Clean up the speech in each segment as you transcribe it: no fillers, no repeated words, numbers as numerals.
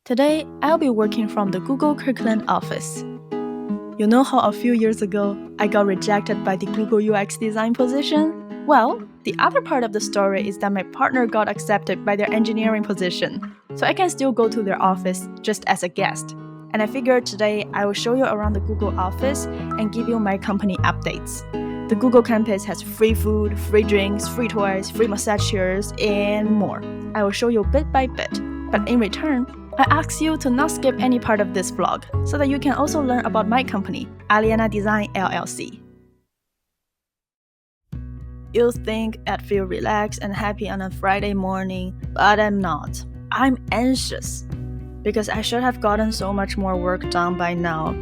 Today, I'll be working from the Google Kirkland office. You know how a few years ago, I got rejected by the Google UX design position? Well, the other part of the story is that my partner got accepted by their engineering position, so I can still go to their office just as a guest. And I figured today I will show you around the Google office and give you my company updates. The Google campus has free food, free drinks, free toys, free massage chairs, and more. I will show you bit by bit, but in return, I ask you to not skip any part of this vlog so that you can also learn about my company, Aliena Design LLC. You'll think I'd feel relaxed and happy on a Friday morning, but I'm not. I'm anxious because I should have gotten so much more work done by now.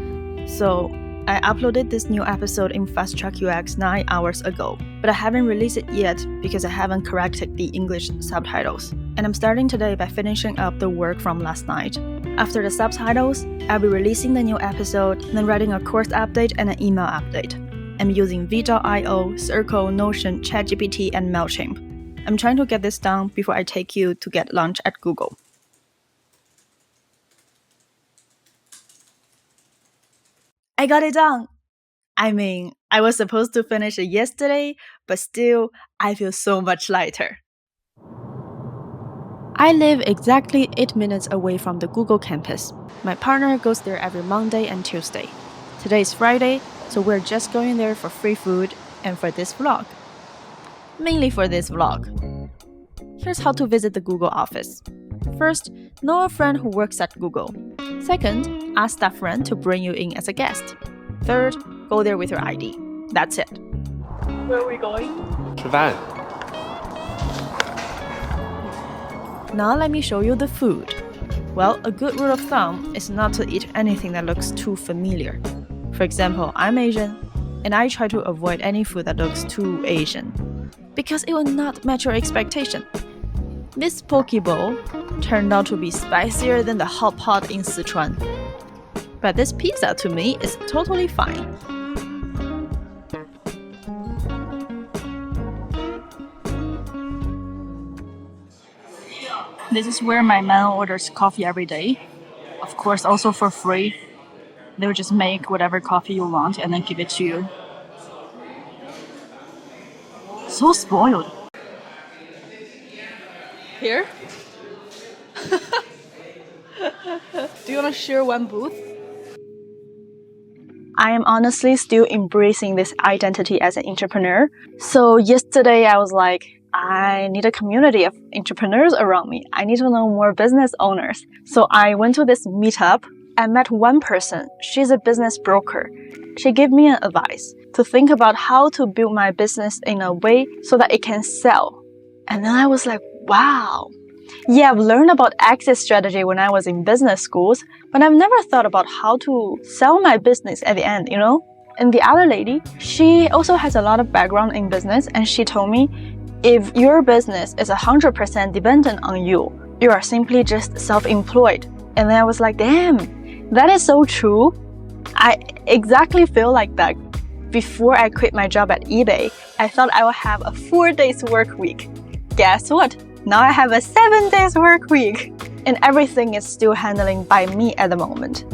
So I uploaded this new episode in Fast Track UX 9 hours ago, but I haven't released it yet because I haven't corrected the English subtitles. And I'm starting today by finishing up the work from last night. After the subtitles, I'll be releasing the new episode, then writing a course update and an email update. I'm using V.io, Circle, Notion, ChatGPT, and MailChimp. I'm trying to get this done before I take you to get lunch at Google. I got it done! I was supposed to finish it yesterday, but still, I feel so much lighter. I live exactly 8 minutes away from the Google campus. My partner goes there every Monday and Tuesday. Today is Friday, so we're just going there for free food and for this vlog. Mainly for this vlog. Here's how to visit the Google office. First, know a friend who works at Google. Second, ask that friend to bring you in as a guest. Third, go there with your ID. That's it. Where are we going? 吃饭 Now let me show you the food. Well, a good rule of thumb is not to eat anything that looks too familiar. For example, I'm Asian, and I try to avoid any food that looks too Asian, because it will not match your expectation. This poke bowl turned out to be spicier than the hot pot in Sichuan. But this pizza to me is totally fine. This is where my man orders coffee every day. Of course, also for free. They'll just make whatever coffee you want and then give it to you. So spoiled. Here? Do you want to share one booth? I am honestly still embracing this identity as an entrepreneur. So yesterday I was like, I need a community of entrepreneurs around me. I need to know more business owners. So I went to this meetup and met one person. She's a business broker. She gave me an advice to think about how to build my business in a way so that it can sell. And then I was like, wow. Yeah, I've learned about exit strategy when I was in business schools, but I've never thought about how to sell my business at the end, you know? And the other lady, she also has a lot of background in business, and she told me, if your business is 100% dependent on you, you are simply just self-employed. And then I was like, damn, that is so true. I exactly feel like that. Before I quit my job at eBay, I thought I would have a 4-day work week. Guess what? Now I have a 7-day work week. And everything is still handling by me at the moment.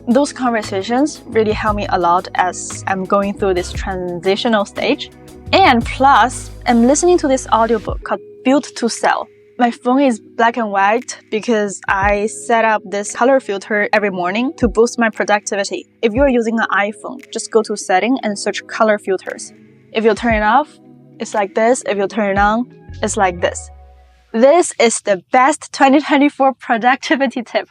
Those conversations really help me a lot as I'm going through this transitional stage. And plus, I'm listening to this audiobook called Built to Sell. My phone is black and white because I set up this color filter every morning to boost my productivity. If you're using an iPhone, just go to Setting and search color filters. If you turn it off, it's like this. If you turn it on, it's like this. This is the best 2024 productivity tip.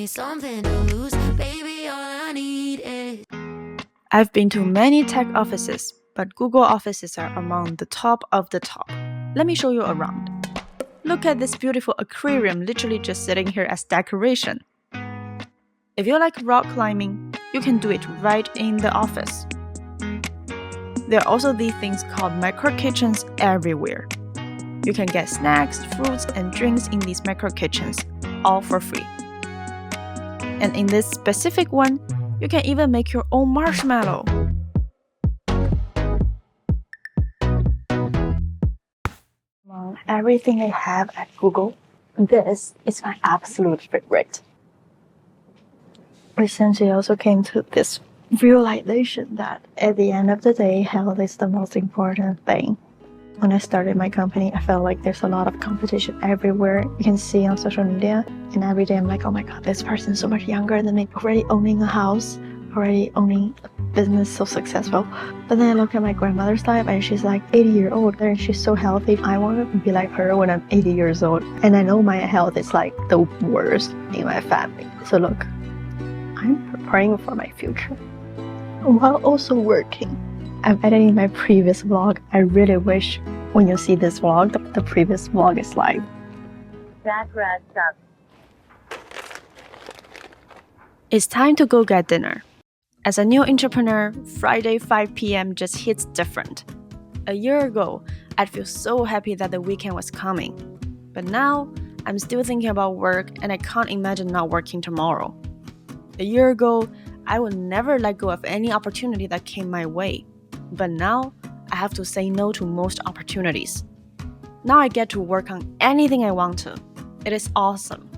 Something to lose, baby, all I need is... I've been to many tech offices, but Google offices are among the top of the top. Let me show you around. Look at this beautiful aquarium literally just sitting here as decoration. If you like rock climbing, you can do it right in the office. There are also these things called micro kitchens everywhere. You can get snacks, fruits, and drinks in these micro kitchens, all for free. And in this specific one, you can even make your own marshmallow. Among everything I have at Google, this is my absolute favorite. Recently, I also came to this realization that at the end of the day, health is the most important thing. When I started my company, I felt like there's a lot of competition everywhere. You can see on social media, and every day I'm like, oh my god, this person's so much younger than me, already owning a house, already owning a business, so successful. But then I look at my grandmother's life, and she's like 80-year-old, and she's so healthy. I want to be like her when I'm 80 years old. And I know my health is like the worst in my family. So look, I'm preparing for my future while also working. I'm editing my previous vlog. I really wish when you see this vlog, the previous vlog is live. It's time to go get dinner. As a new entrepreneur, Friday 5 p.m. just hits different. A year ago, I'd feel so happy that the weekend was coming. But now, I'm still thinking about work and I can't imagine not working tomorrow. A year ago, I would never let go of any opportunity that came my way. But now, I have to say no to most opportunities. Now I get to work on anything I want to. It is awesome.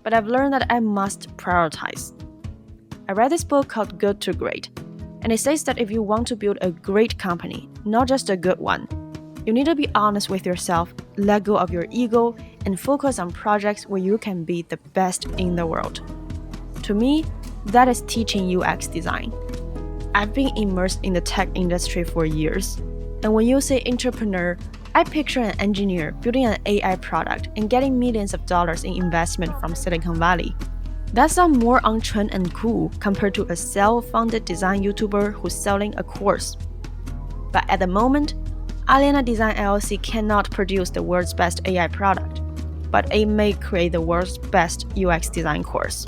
But I've learned that I must prioritize. I read this book called Good to Great, and it says that if you want to build a great company, not just a good one, you need to be honest with yourself, let go of your ego, and focus on projects where you can be the best in the world. To me, that is teaching UX design. I've been immersed in the tech industry for years, and when you say entrepreneur, I picture an engineer building an AI product and getting millions of dollars in investment from Silicon Valley. That sounds more on trend and cool compared to a self-funded design YouTuber who's selling a course. But at the moment, Aliena Design LLC cannot produce the world's best AI product, but it may create the world's best UX design course.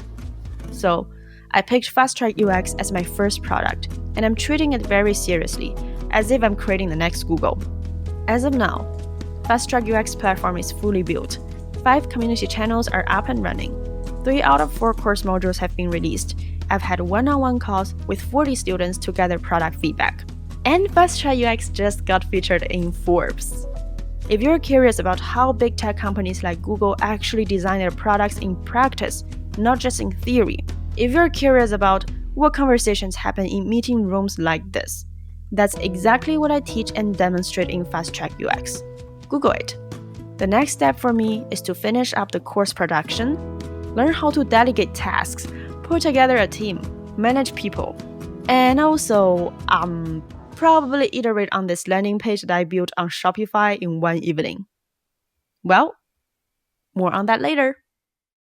So, I picked Fast Track UX as my first product, and I'm treating it very seriously, as if I'm creating the next Google. As of now, Fast Track UX platform is fully built. 5 community channels are up and running. 3 out of 4 course modules have been released. I've had one-on-one calls with 40 students to gather product feedback. And Fast Track UX just got featured in Forbes. If you're curious about how big tech companies like Google actually design their products in practice, not just in theory, if you're curious about what conversations happen in meeting rooms like this, that's exactly what I teach and demonstrate in Fast Track UX. Google it. The next step for me is to finish up the course production, learn how to delegate tasks, put together a team, manage people, and also probably iterate on this landing page that I built on Shopify in one evening. Well, more on that later.